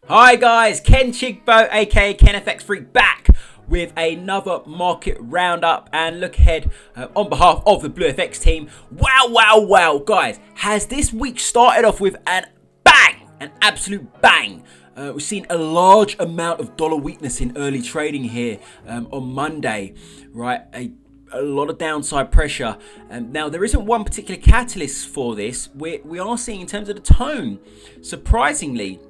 Hi guys, Ken Chigbo aka Ken FX Freak back with another market roundup and look ahead on behalf of the BluFX team. Wow guys, has this week started off with an absolute bang. We've seen a large amount of dollar weakness in early trading here on Monday, right? A lot of downside pressure. Now, there isn't one particular catalyst for this. We are seeing, in terms of the tone, surprisingly,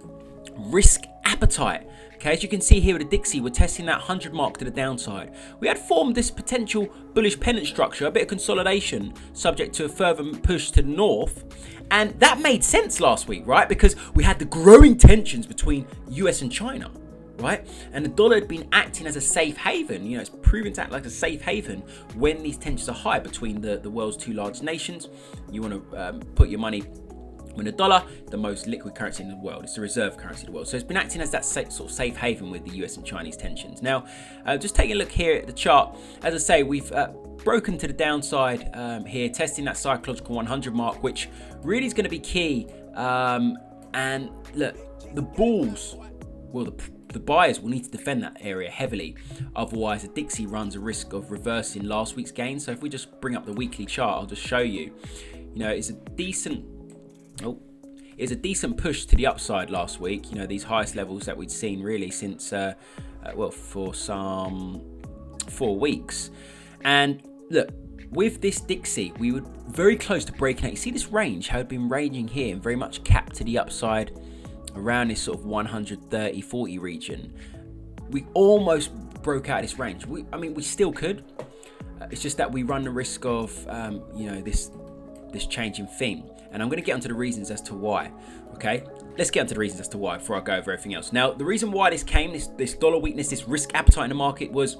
risk appetite. Okay, as you can see here with the Dixie, we're testing that 100 mark to the downside. We had formed this potential bullish pennant structure, a bit of consolidation, subject to a further push to the north. And that made sense last week, right? Because we had the growing tensions between US and China, right? And the dollar had been acting as a safe haven. You know, it's proven to act like a safe haven when these tensions are high between the world's two large nations. You want to put your money when the dollar, the most liquid currency in the world, it's the reserve currency of the world. So it's been acting as that sort of safe haven with the US and Chinese tensions. Now, just taking a look here at the chart, as I say, we've broken to the downside here, testing that psychological 100 mark, which really is going to be key. And look, the bulls, well, the buyers will need to defend that area heavily. Otherwise, the Dixie runs a risk of reversing last week's gain. So if we just bring up the weekly chart, I'll just show you. You know, it's a decent push to the upside last week. You know, these highest levels that we'd seen really since, for some 4 weeks. And look, with this Dixie, we were very close to breaking out. You see this range, how it had been ranging here and very much capped to the upside around this sort of 130-40 region. We almost broke out this range. We still could. It's just that we run the risk of, this change in theme. And I'm going to get onto the reasons as to why. Okay, let's get onto the reasons as to why before I go over everything else. Now, the reason why this came, this dollar weakness, this risk appetite in the market was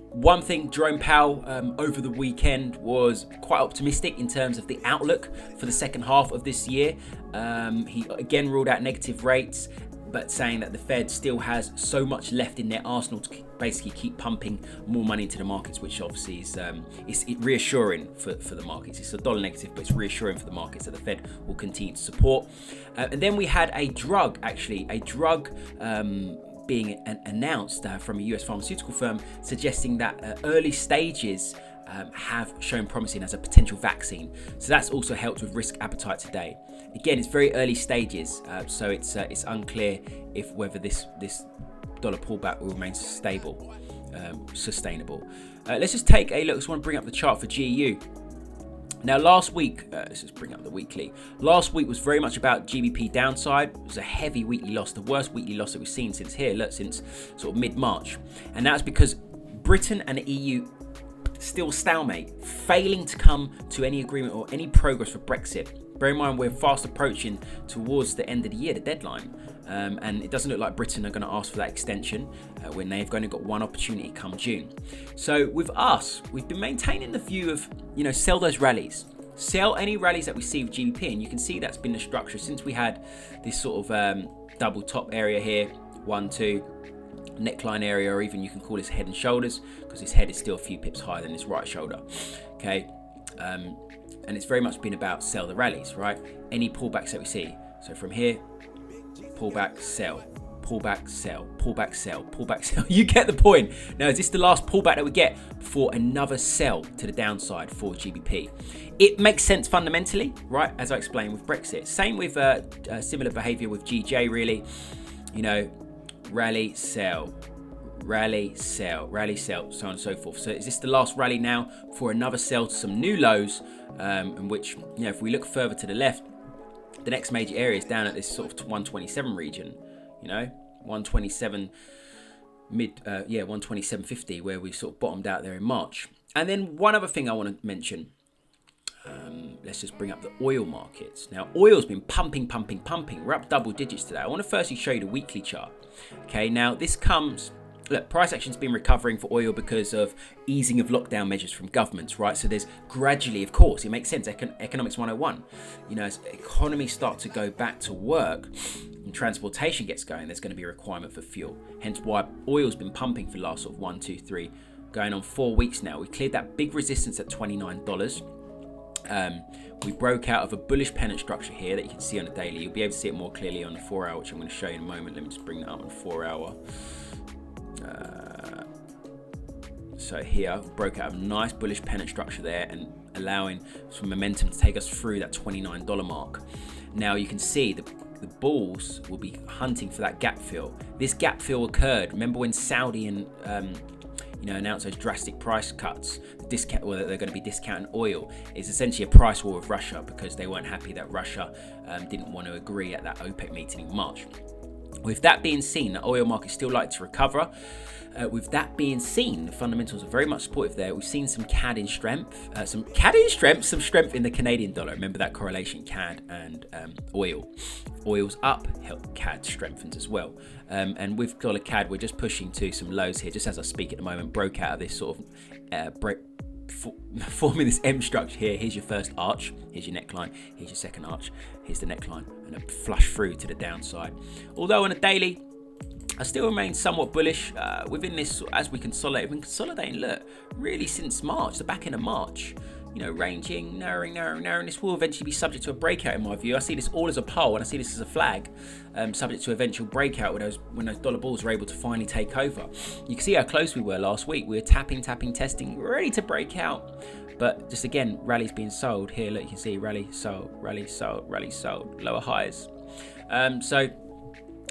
one thing. Jerome Powell over the weekend was quite optimistic in terms of the outlook for the second half of this year. He again ruled out negative rates, but saying that the Fed still has so much left in their arsenal to basically keep pumping more money into the markets, which obviously is reassuring for the markets. It's a dollar negative, but it's reassuring for the markets that the Fed will continue to support. And then we had a drug being announced from a US pharmaceutical firm, suggesting that early stages have shown promising as a potential vaccine. So that's also helped with risk appetite today. Again, it's very early stages, so it's unclear whether this dollar pullback will remain sustainable. Let's just take a look. I just want to bring up the chart for GEU. Now, last week, let's just bring up the weekly. Last week was very much about GBP downside. It was a heavy weekly loss, the worst weekly loss that we've seen since sort of mid-March. And that's because Britain and the EU still stalemate, failing to come to any agreement or any progress for Brexit. Bear in mind, we're fast approaching towards the end of the year, the deadline. And it doesn't look like Britain are going to ask for that extension when they've only got one opportunity come June. So with us, we've been maintaining the view of, sell those rallies. Sell any rallies that we see with GBP. And you can see that's been the structure since we had this sort of double top area here, 1, 2, neckline area, or even you can call this head and shoulders, because his head is still a few pips higher than his right shoulder. Okay. And it's very much been about sell the rallies, right? Any pullbacks that we see. So from here, pullback, sell, pullback, sell, pullback, sell, pullback, sell. You get the point. Now, is this the last pullback that we get before another sell to the downside for GBP? It makes sense fundamentally, right? As I explained with Brexit. Same with similar behavior with GJ, really. Rally, sell, rally, sell, rally, sell, so on and so forth. So is this the last rally now for another sell to some new lows, in which, if we look further to the left, the next major area is down at this sort of 127 region, 127 127.50, where we sort of bottomed out there in March. And then one other thing I want to mention, let's just bring up the oil markets. Now, oil's been pumping. We're up double digits today. I want to firstly show you the weekly chart. Okay, now this comes, look, price action's been recovering for oil because of easing of lockdown measures from governments, right? So there's gradually, of course, it makes sense, economics 101. As economies start to go back to work and transportation gets going, there's going to be a requirement for fuel. Hence why oil's been pumping for the last sort of 1, 2, 3, going on 4 weeks now. We cleared that big resistance at $29. We broke out of a bullish pennant structure here that you can see on the daily. You'll be able to see it more clearly on the 4 hour, which I'm going to show you in a moment. Let me just bring that up on 4 hour. So here, broke out of a nice bullish pennant structure there and allowing some momentum to take us through that $29 mark. Now you can see the bulls will be hunting for that gap fill. This gap fill occurred. Remember when Saudi and announced those drastic price cuts, discount, or that they're going to be discounting oil? Is essentially a price war with Russia because they weren't happy that Russia didn't want to agree at that OPEC meeting in March. With that being seen, the oil market still like to recover. With that being seen, the fundamentals are very much supportive there. We've seen some CAD in strength, some strength in the Canadian dollar. Remember that correlation, CAD and oil. Oil's up, CAD strengthens as well. And with dollar CAD, we're just pushing to some lows here, just as I speak at the moment. Broke out of this sort of forming this M structure here. Here's your first arch, here's your neckline, here's your second arch, here's the neckline, and a flush through to the downside. Although on a daily, I still remain somewhat bullish within this as we consolidate. We've been consolidating, look, really since March, the back end of March. Ranging, narrowing. This will eventually be subject to a breakout in my view. I see this all as a pole, and I see this as a flag, subject to eventual breakout when those dollar bulls are able to finally take over. You can see how close we were last week. We were tapping, testing, ready to break out. But just again, rallies being sold. Here, look, you can see rally, sold, lower highs. But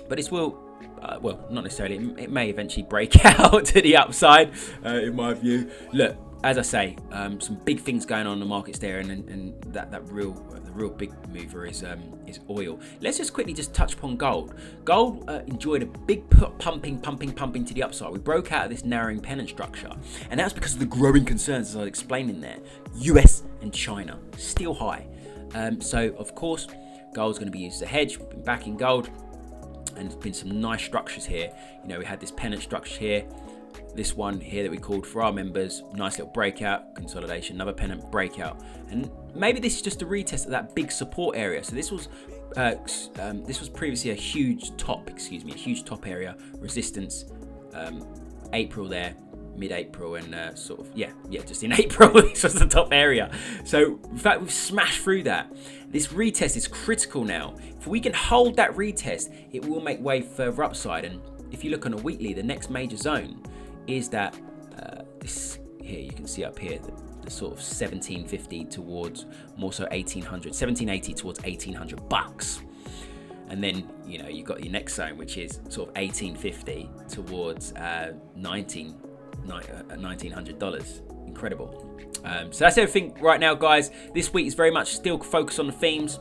this will, well, not necessarily, it may eventually break out to the upside, in my view. Look, as I say, some big things going on in the markets there, and the real big mover is oil. Let's just quickly touch upon gold. Gold enjoyed a big pumping to the upside. We broke out of this narrowing pennant structure, and that's because of the growing concerns, as I was explaining there. US and China still high, so of course gold's going to be used as a hedge. We've been backing gold, and there's been some nice structures here. We had this pennant structure here. This one here that we called for our members, nice little breakout, consolidation, another pennant breakout, and maybe this is just a retest of that big support area. So this was previously a huge top area, resistance, April there, mid-April, and just in April, this was the top area. So in fact, we've smashed through that. This retest is critical now. If we can hold that retest, it will make way further upside. And if you look on a weekly, the next major zone is that this here, you can see up here the sort of 1750 towards more so 1800, 1780 towards 1800 bucks. And then you've got your next zone, which is sort of 1850 towards $1900. Incredible. So that's everything right now, guys. This week is very much still focused on the themes.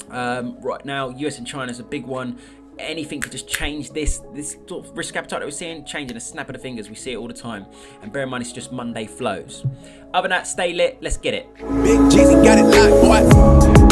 Right now, US and China is a big one. Anything could just change this sort of risk appetite that we're seeing, changing a snap of the fingers. We see it all the time. And bear in mind, it's just Monday flows. Other than that, stay lit. Let's get it. Big Jeezy got it locked, boy.